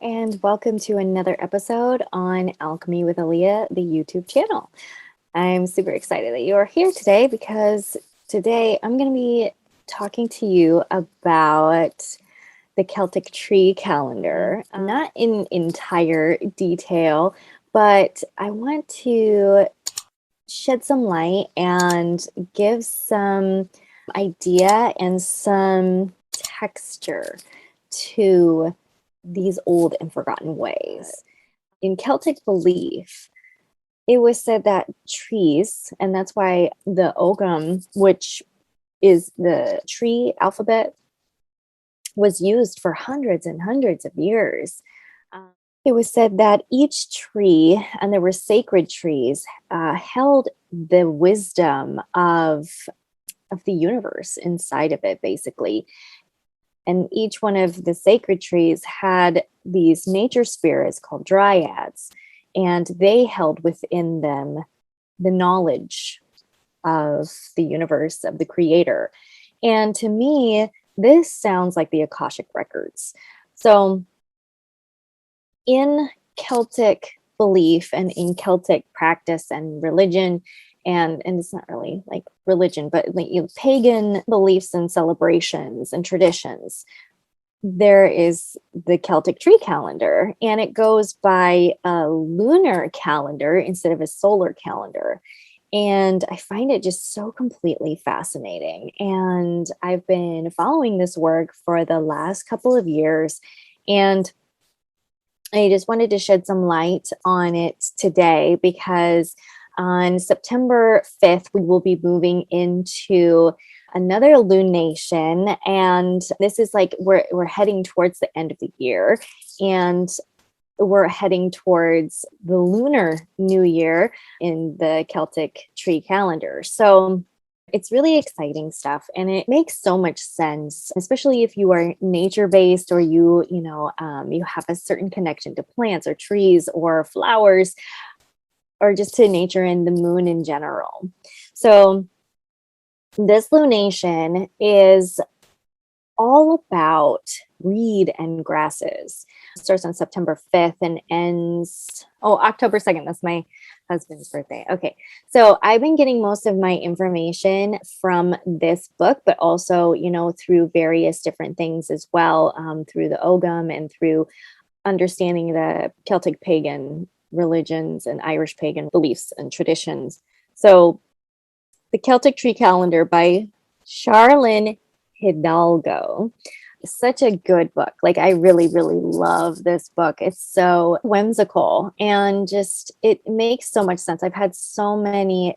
and welcome to another episode on Alchemy with Aaliyah, the YouTube channel. I'm super excited that you are here today because today I'm going to be talking to you about the Celtic Tree Calendar, not in entire detail, but I want to shed some light and give some idea and some texture to these old and forgotten ways. In Celtic belief, it was said that trees, and that's why the Ogham, which is the tree alphabet, was used for hundreds and hundreds of years. It was said that each tree, and there were sacred trees, held the wisdom of the universe inside of it, basically. And each one of the sacred trees had these nature spirits called dryads, and they held within them the knowledge of the universe, of the creator. And to me, this sounds like the Akashic records. So in Celtic belief and in Celtic practice and religion, and it's not really like religion, but like, pagan beliefs and celebrations and traditions, there is the Celtic Tree Calendar, and it goes by a lunar calendar instead of a solar calendar. And I find it just so completely fascinating. And I've been following this work for the last couple of years, and I just wanted to shed some light on it today because on September 5th, we will be moving into another lunation. And this is like we're heading towards the end of the year. And we're heading towards the Lunar New Year in the Celtic Tree Calendar. So it's really exciting stuff, and it makes so much sense, especially if you are nature-based or you have a certain connection to plants or trees or flowers, or just to nature and the moon in general. So this lunation is all about reed and grasses. It starts on September 5th and ends, October 2nd. That's my husband's birthday. Okay. So I've been getting most of my information from this book, but also, through various different things as well, through the Ogham and through understanding the Celtic pagan religions and Irish pagan beliefs and traditions. So the Celtic Tree Calendar by Charlene Hidalgo is such a good book. Like, I really, really love this book. It's so whimsical and just, it makes so much sense. I've had so many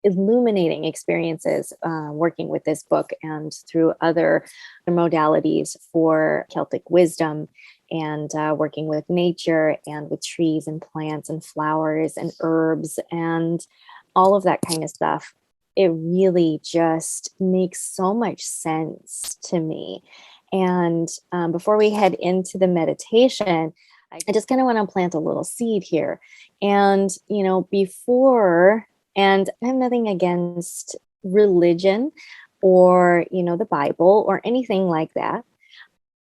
illuminating experiences working with this book and through other modalities for Celtic wisdom and working with nature and with trees and plants and flowers and herbs and all of that kind of stuff. It really just makes so much sense to me. And before we head into the meditation, I just kind of want to plant a little seed here. And, and I have nothing against religion or, the Bible or anything like that.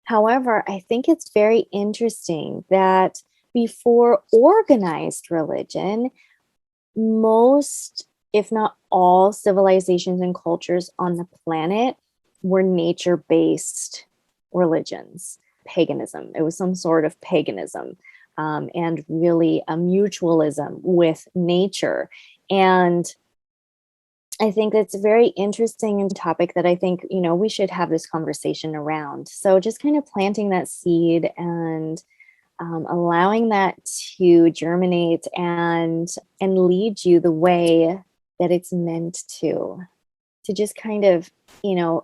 However, I think it's very interesting that before organized religion, most, if not all, civilizations and cultures on the planet were nature-based religions, paganism. It was some sort of paganism, and really a mutualism with nature. And I think that's a very interesting topic that I think, we should have this conversation around. So just kind of planting that seed and allowing that to germinate and lead you the way that it's meant to just kind of,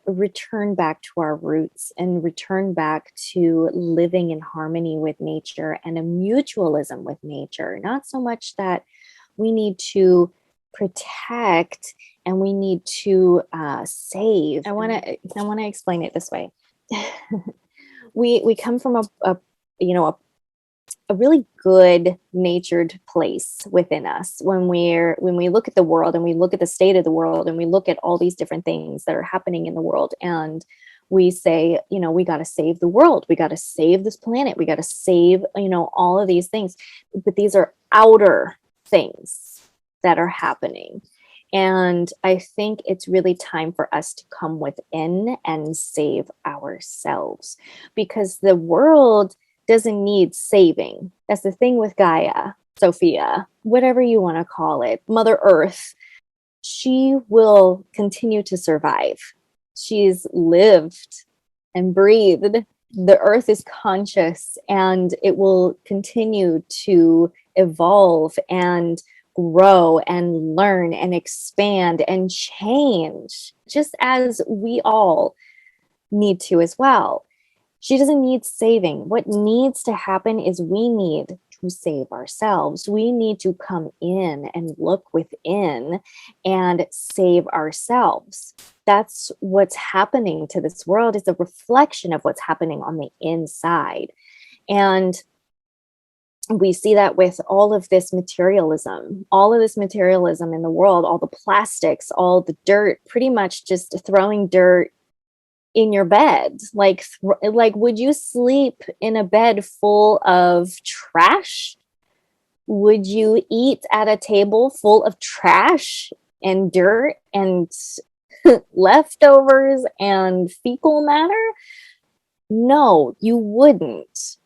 return back to our roots and return back to living in harmony with nature and a mutualism with nature. Not so much that we need to protect and we need to save. I want to explain it this way. We come from a really good natured place within us when we look at the world and we look at the state of the world and we look at all these different things that are happening in the world, and We say, we got to save the world. We got to save this planet. We got to save, all of these things. But these are outer things that are happening. And I think it's really time for us to come within and save ourselves, because the world doesn't need saving. That's the thing with Gaia, Sophia, whatever you want to call it, Mother Earth. She will continue to survive. She's lived and breathed. The earth is conscious, and it will continue to evolve and grow and learn and expand and change, just as we all need to as well. She doesn't need saving. What needs to happen is we need to save ourselves. We need to come in and look within and save ourselves. That's what's happening to this world. It's a reflection of what's happening on the inside. And we see that with all of this materialism in the world, all the plastics, all the dirt, pretty much just throwing dirt in your bed. Like would you sleep in a bed full of trash? Would you eat at a table full of trash and dirt and leftovers and fecal matter? No, you wouldn't.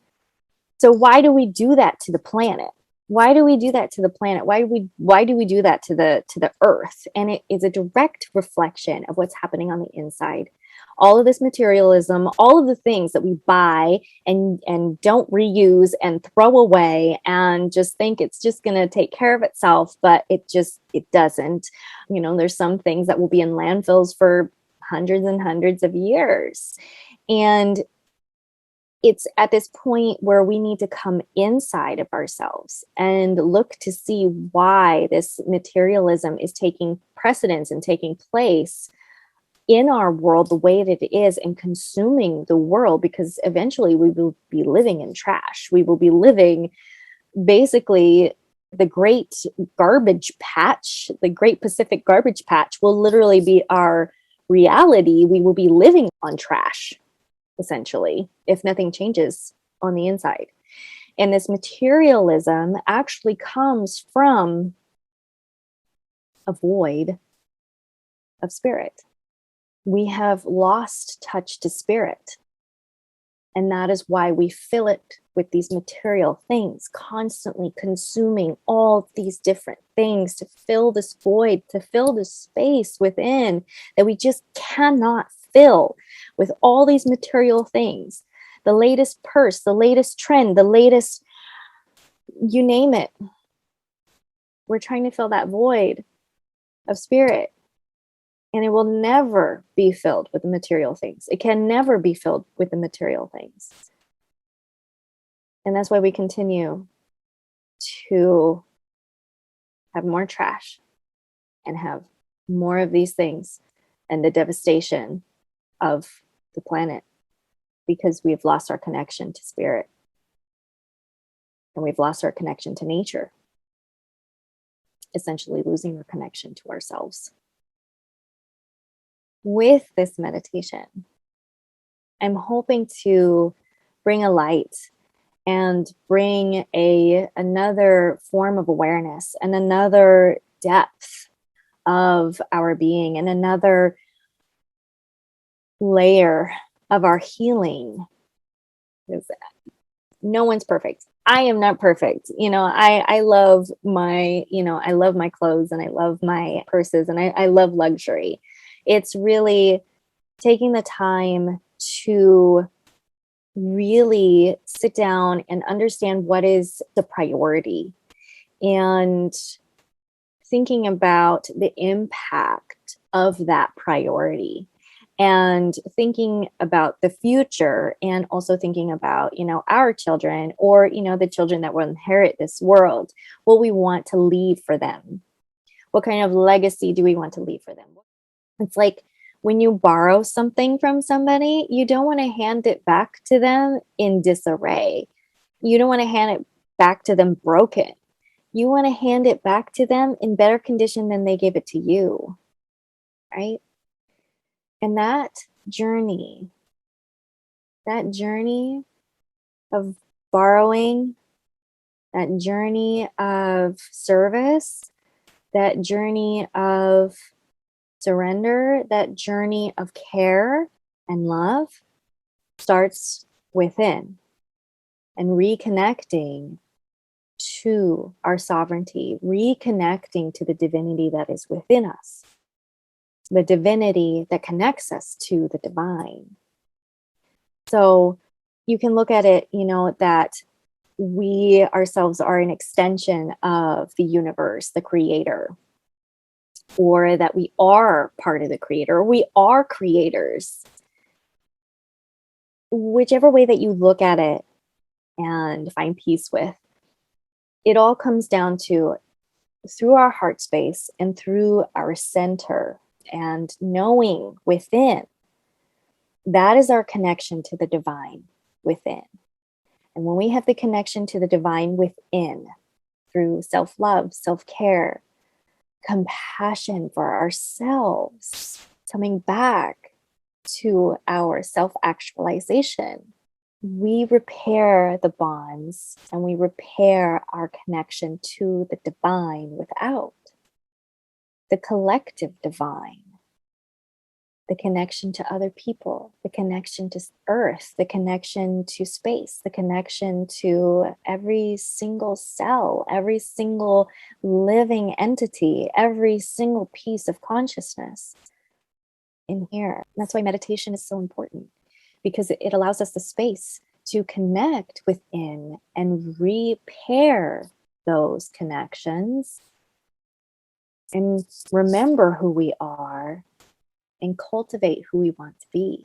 So why do we do that to the planet? Why do we do that to the planet? Why do we do that to the earth? And it is a direct reflection of what's happening on the inside. All of this materialism, all of the things that we buy and don't reuse and throw away and just think it's just going to take care of itself, but it doesn't. There's some things that will be in landfills for hundreds and hundreds of years. And it's at this point where we need to come inside of ourselves and look to see why this materialism is taking precedence and taking place in our world the way that it is, and consuming the world, because eventually we will be living in trash. We will be living basically the great garbage patch, the great Pacific garbage patch will literally be our reality. We will be living on trash, essentially, if nothing changes on the inside. And this materialism actually comes from a void of spirit. We have lost touch to spirit. And that is why we fill it with these material things, constantly consuming all these different things to fill this void, to fill this space within that we just cannot fill with all these material things. The latest purse, the latest trend, the latest, you name it. We're trying to fill that void of spirit. And it will never be filled with the material things. It can never be filled with the material things. And that's why we continue to have more trash and have more of these things and the devastation of the planet, because we've lost our connection to spirit. And we've lost our connection to nature. Essentially losing our connection to ourselves. With this meditation, I'm hoping to bring a light and bring another form of awareness and another depth of our being and another layer of our healing. Because no one's perfect. I am not perfect. I love I love my clothes and I love my purses and I love luxury. It's really taking the time to really sit down and understand what is the priority, and thinking about the impact of that priority, and thinking about the future, and also thinking about, our children, or, the children that will inherit this world, what we want to leave for them. What kind of legacy do we want to leave for them? It's like when you borrow something from somebody, you don't want to hand it back to them in disarray. You don't want to hand it back to them broken. You want to hand it back to them in better condition than they gave it to you, right? And that journey that journey of borrowing, that journey of service, that journey of surrender, that journey of care and love starts within, and reconnecting to our sovereignty, reconnecting to the divinity that is within us, the divinity that connects us to the divine. So you can look at it, that we ourselves are an extension of the universe, the creator, or that we are part of the creator, we are creators. Whichever way that you look at it and find peace with, it all comes down to, through our heart space and through our center and knowing within, that is our connection to the divine within. And when we have the connection to the divine within, through self-love, self-care, compassion for ourselves, coming back to our self-actualization, we repair the bonds and we repair our connection to the divine without, the collective divine, the connection to other people, the connection to earth, the connection to space, the connection to every single cell, every single living entity, every single piece of consciousness in here. That's why meditation is so important, because it allows us the space to connect within and repair those connections and remember who we are and cultivate who we want to be.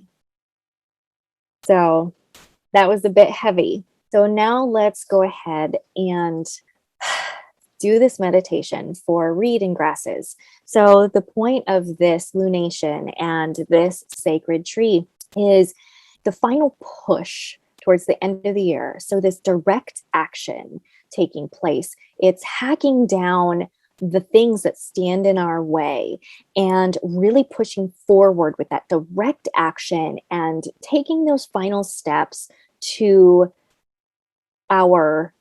So that was a bit heavy. So now let's go ahead and do this meditation for reed and grasses. So the point of this lunation and this sacred tree is the final push towards the end of the year. So this direct action taking place, it's hacking down the things that stand in our way and really pushing forward with that direct action and taking those final steps to our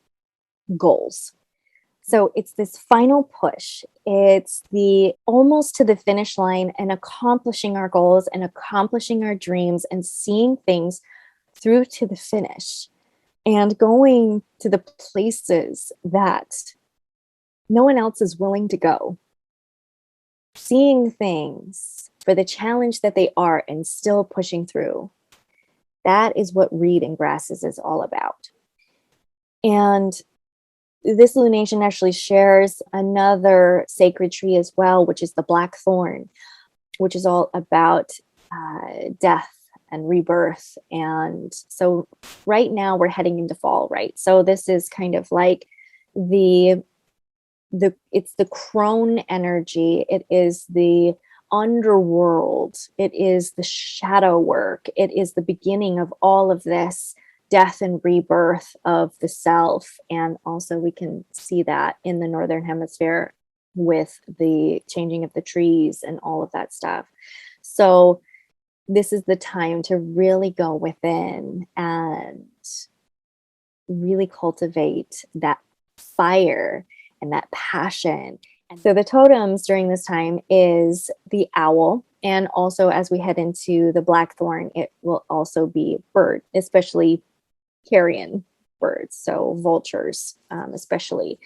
goals. So it's this final push. It's the almost to the finish line and accomplishing our goals and accomplishing our dreams and seeing things through to the finish and going to the places that no one else is willing to go. Seeing things for the challenge that they are and still pushing through. That is what reed and grasses is all about. And this lunation actually shares another sacred tree as well, which is the blackthorn, which is all about death and rebirth. And so right now we're heading into fall, right? So this is kind of like it's the crone energy. It is the underworld. It is the shadow work. It is the beginning of all of this death and rebirth of the self. And also we can see that in the Northern Hemisphere with the changing of the trees and all of that stuff. So this is the time to really go within and really cultivate that fire and that passion. And so the totems during this time is the owl. And also as we head into the blackthorn, it will also be bird, especially carrion birds, so vultures especially.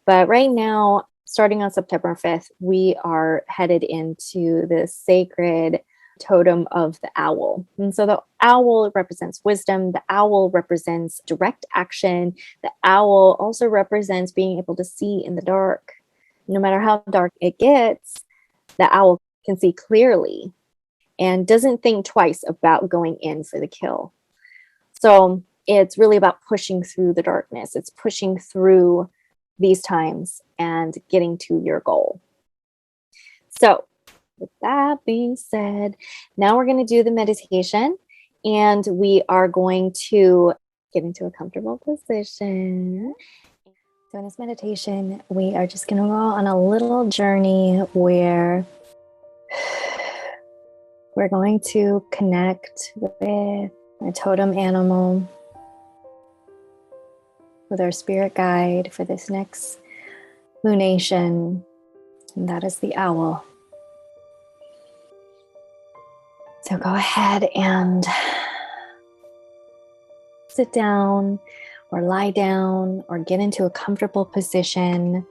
But right now, starting on September 5th, we are headed into the sacred totem of the owl. And so the owl represents wisdom. The owl represents direct action. The owl also represents being able to see in the dark. No matter how dark it gets, the owl can see clearly and doesn't think twice about going in for the kill. So it's really about pushing through the darkness. It's pushing through these times and getting to your goal. So with that being said, now we're going to do the meditation and we are going to get into a comfortable position. So in this meditation, we are just going to go on a little journey where we're going to connect with our totem animal, with our spirit guide for this next lunation, and that is the owl. So go ahead and sit down or lie down or get into a comfortable position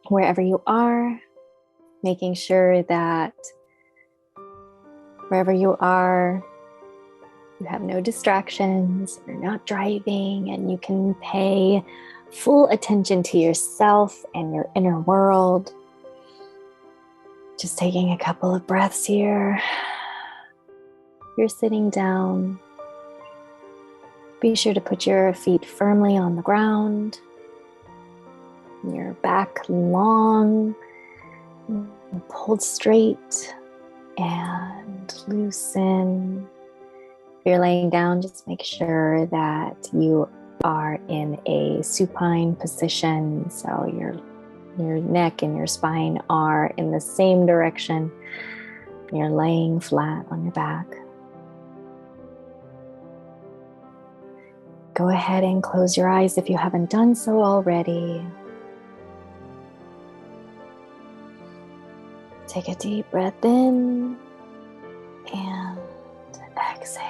wherever you are, making sure that wherever you are, you have no distractions, you're not driving, and you can pay full attention to yourself and your inner world. Just taking a couple of breaths here. You're sitting down. Be sure to put your feet firmly on the ground. Your back long, pulled straight, and loosen. If you're laying down, just make sure that you are in a supine position, so your neck and your spine are in the same direction. You're laying flat on your back. Go ahead and close your eyes if you haven't done so already. Take a deep breath in and exhale.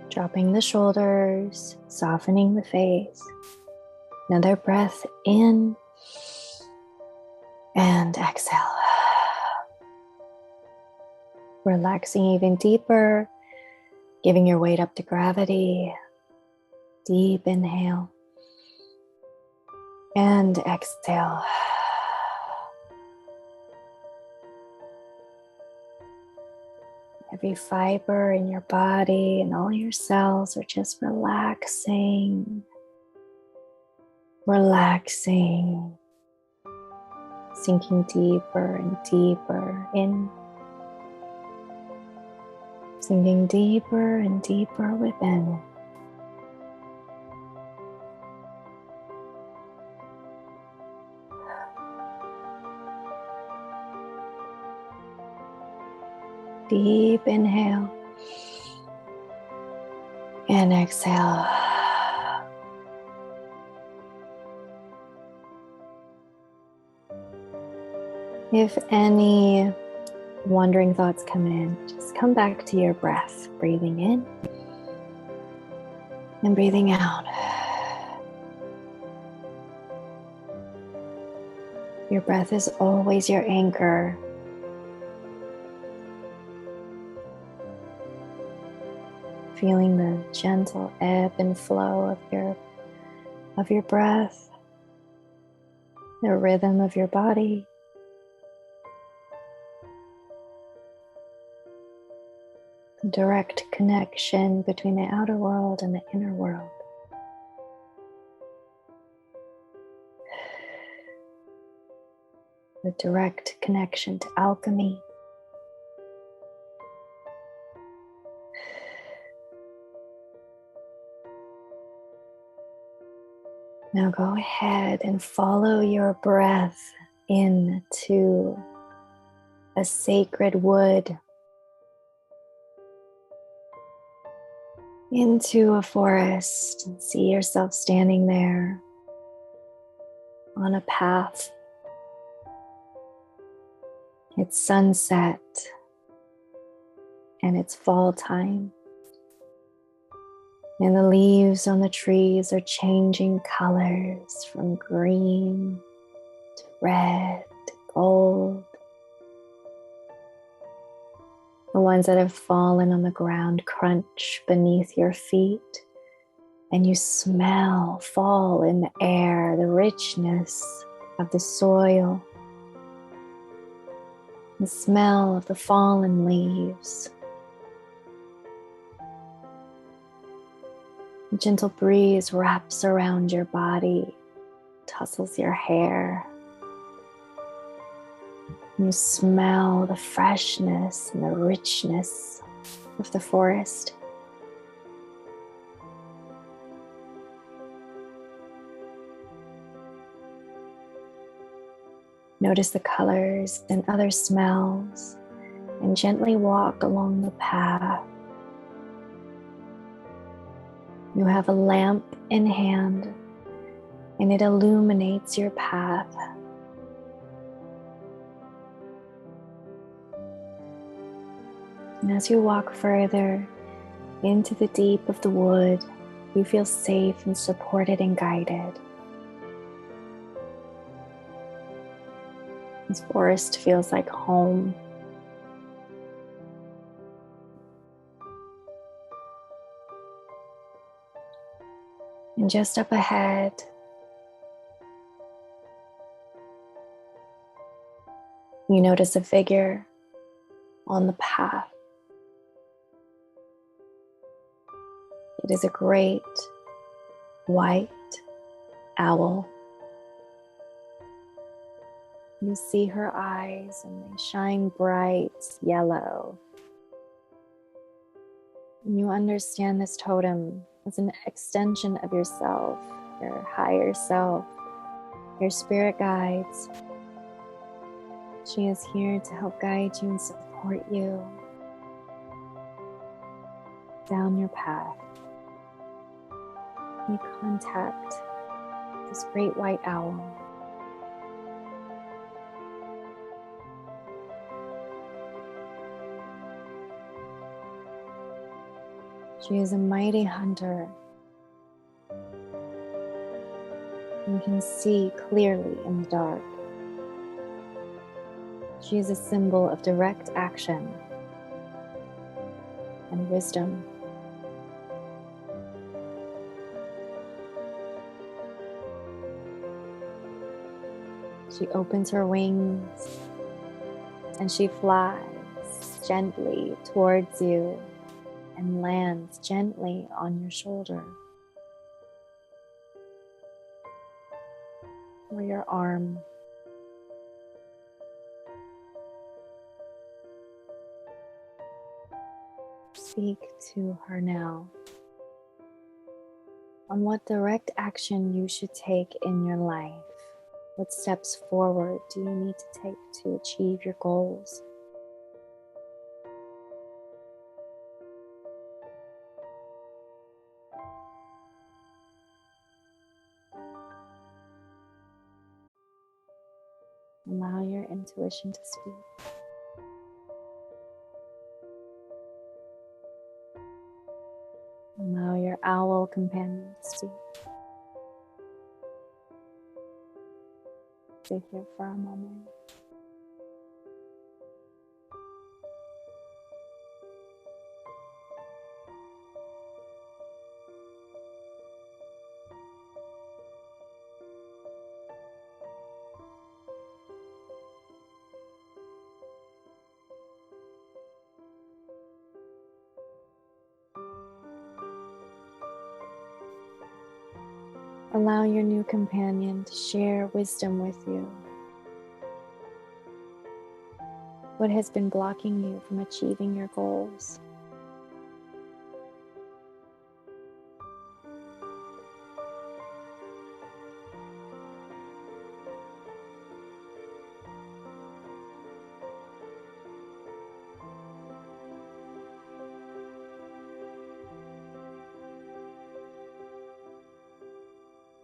Dropping the shoulders, softening the face. Another breath in and exhale. Relaxing even deeper, giving your weight up to gravity. Deep inhale and exhale. Every fiber in your body and all your cells are just relaxing, relaxing, sinking deeper and deeper in, sinking deeper and deeper within. Deep inhale and exhale. If any wandering thoughts come in, just come back to your breath, breathing in and breathing out. Your breath is always your anchor. Feeling the gentle ebb and flow of your breath, the rhythm of your body. The direct connection between the outer world and the inner world. The direct connection to alchemy. Now go ahead and follow your breath into a sacred wood, into a forest, and see yourself standing there on a path. It's sunset and it's fall time. And the leaves on the trees are changing colors from green to red to gold. The ones that have fallen on the ground crunch beneath your feet, and you smell fall in the air, the richness of the soil, the smell of the fallen leaves. A gentle breeze wraps around your body, tussles your hair. You smell the freshness and the richness of the forest. Notice the colors and other smells and gently walk along the path. You have a lamp in hand, and it illuminates your path. And as you walk further into the deep of the wood, you feel safe and supported and guided. This forest feels like home. And just up ahead, you notice a figure on the path. It is a great white owl. You see her eyes and they shine bright yellow. And you understand this totem as an extension of yourself, your higher self, your spirit guides. She is here to help guide you and support you down your path. You contact this great white owl. She is a mighty hunter. You can see clearly in the dark. She is a symbol of direct action and wisdom. She opens her wings and she flies gently towards you and lands gently on your shoulder or your arm. Speak to her now on what direct action you should take in your life. What steps forward do you need to take to achieve your goals? Allow your intuition to speak. Allow your owl companion to speak. Stay here for a moment. Allow your new companion to share wisdom with you. What has been blocking you from achieving your goals?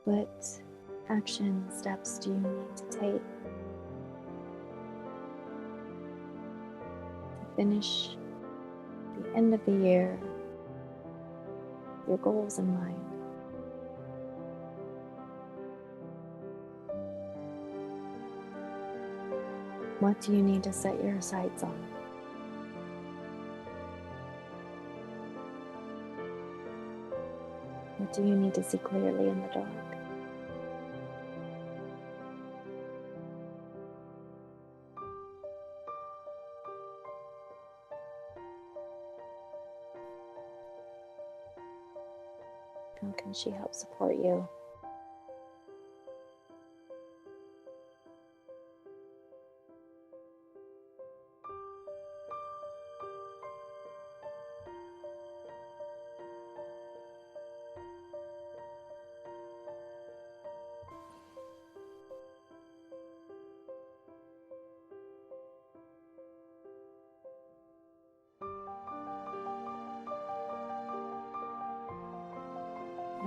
What action steps do you need to take to finish the end of the year, your goals in mind? What do you need to set your sights on? What do you need to see clearly in the dark? How can she help support you?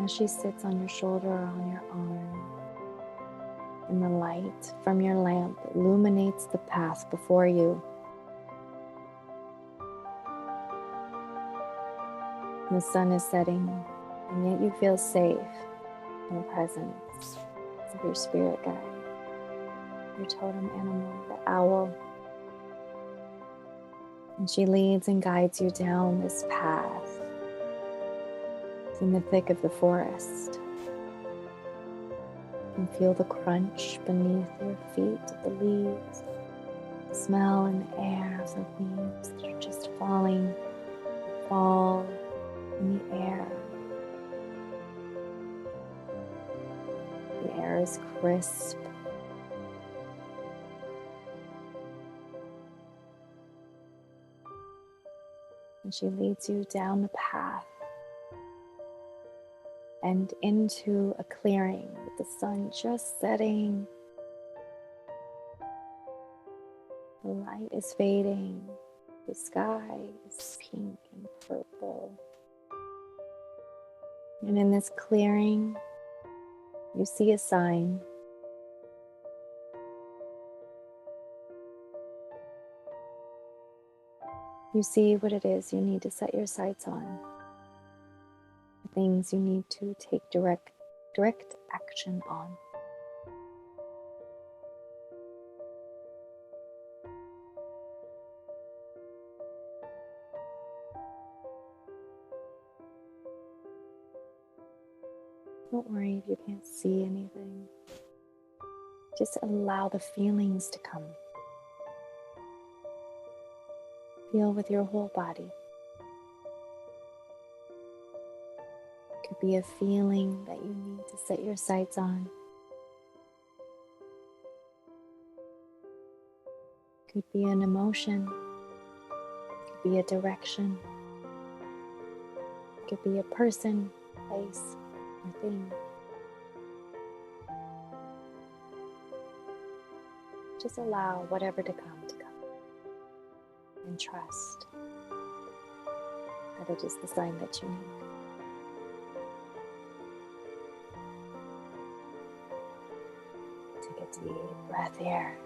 As she sits on your shoulder or on your arm, and the light from your lamp illuminates the path before you. The sun is setting, and yet you feel safe in the presence of your spirit guide, your totem animal, the owl. And she leads and guides you down this path. It's in the thick of the forest. You can feel the crunch beneath your feet of the leaves, the smell in the air of the leaves that are just falling, fall in the air. The air is crisp. And she leads you down the path and into a clearing with the sun just setting. The light is fading. The sky is pink and purple. And in this clearing, you see a sign. You see what it is you need to set your sights on. The things you need to take direct action on. Don't worry if you can't see anything. Just allow the feelings to come. Feel with your whole body. It could be a feeling that you need to set your sights on. It could be an emotion. It could be a direction. It could be a person, place, or thing. Just allow whatever to come. And trust that it is the sign that you need. Take a deep breath here.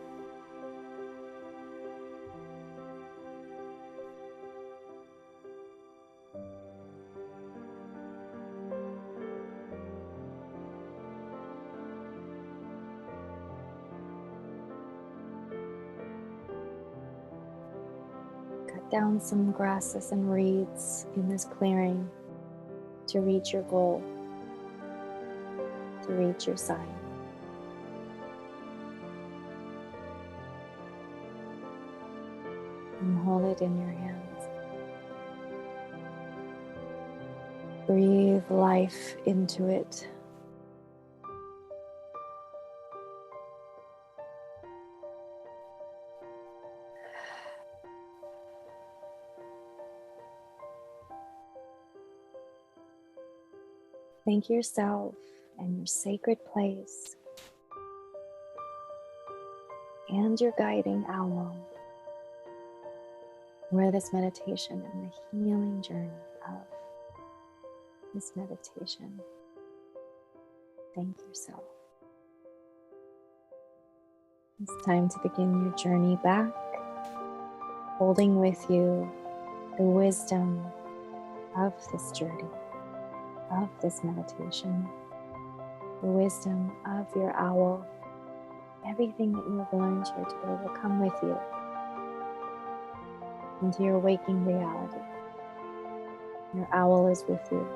Down some grasses and reeds in this clearing to reach your goal, to reach your sign. And hold it in your hands. Breathe life into it. Thank yourself and your sacred place and your guiding owl for this meditation and the healing journey of this meditation. Thank yourself. It's time to begin your journey back, holding with you the wisdom of this journey, of this meditation, the wisdom of your owl. Everything that you have learned here today will come with you into your waking reality. Your owl is with you.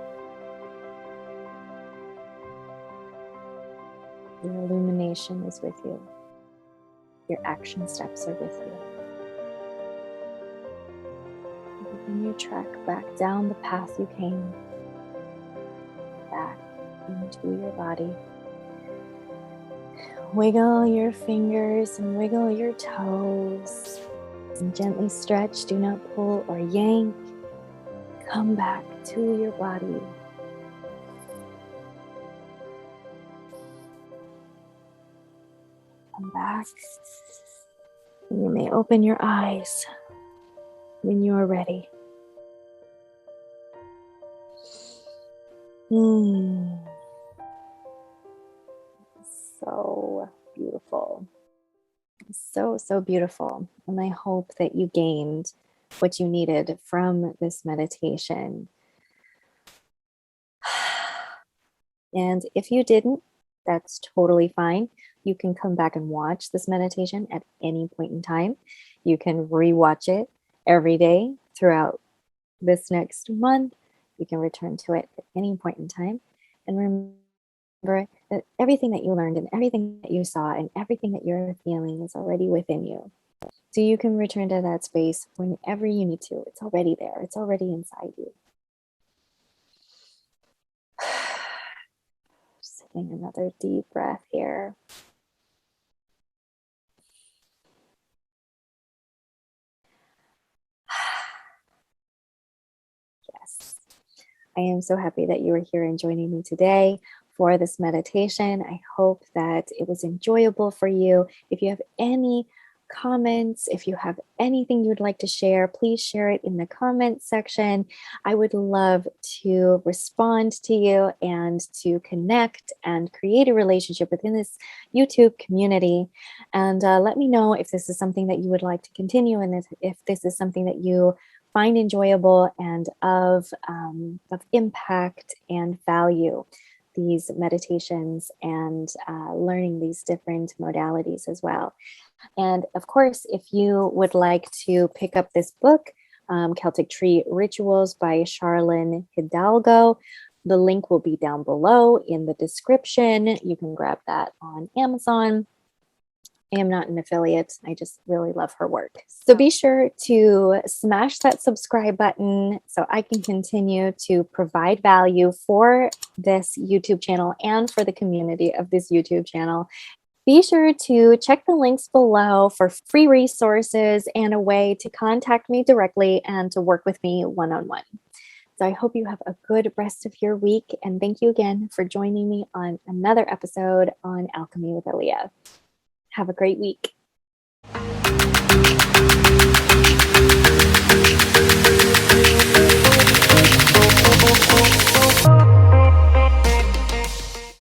Your illumination is with you. Your action steps are with you. Begin your trek back down the path you came, back into your body. Wiggle your fingers and wiggle your toes. And gently stretch, do not pull or yank. Come back to your body. Come back. And you may open your eyes when you are ready. so, so beautiful. And I hope that you gained what you needed from this meditation. And if you didn't, that's totally fine. You can come back and watch this meditation at any point in time. You can rewatch it every day throughout this next month. You can return to it at any point in time. And remember that everything that you learned and everything that you saw and everything that you're feeling is already within you. So you can return to that space whenever you need to. It's already there. It's already inside you. Just taking another deep breath here. Yes. I am so happy that you are here and joining me today for this meditation. I hope that it was enjoyable for you. If you have any comments, if you have anything you would like to share, please share it in the comments section. I would love to respond to you and to connect and create a relationship within this YouTube community. And let me know if this is something that you would like to continue, and if this is something that you find enjoyable and of impact and value, these meditations and learning these different modalities as well. And of course, if you would like to pick up this book, Celtic Tree Rituals by Charlene Hidalgo, the link will be down below in the description. You can grab that on Amazon. I am not an affiliate. I just really love her work. So be sure to smash that subscribe button so I can continue to provide value for this YouTube channel and for the community of this YouTube channel. Be sure to check the links below for free resources and a way to contact me directly and to work with me one-on-one. So I hope you have a good rest of your week. And thank you again for joining me on another episode on Alchemy with Aaliyah. Have a great week.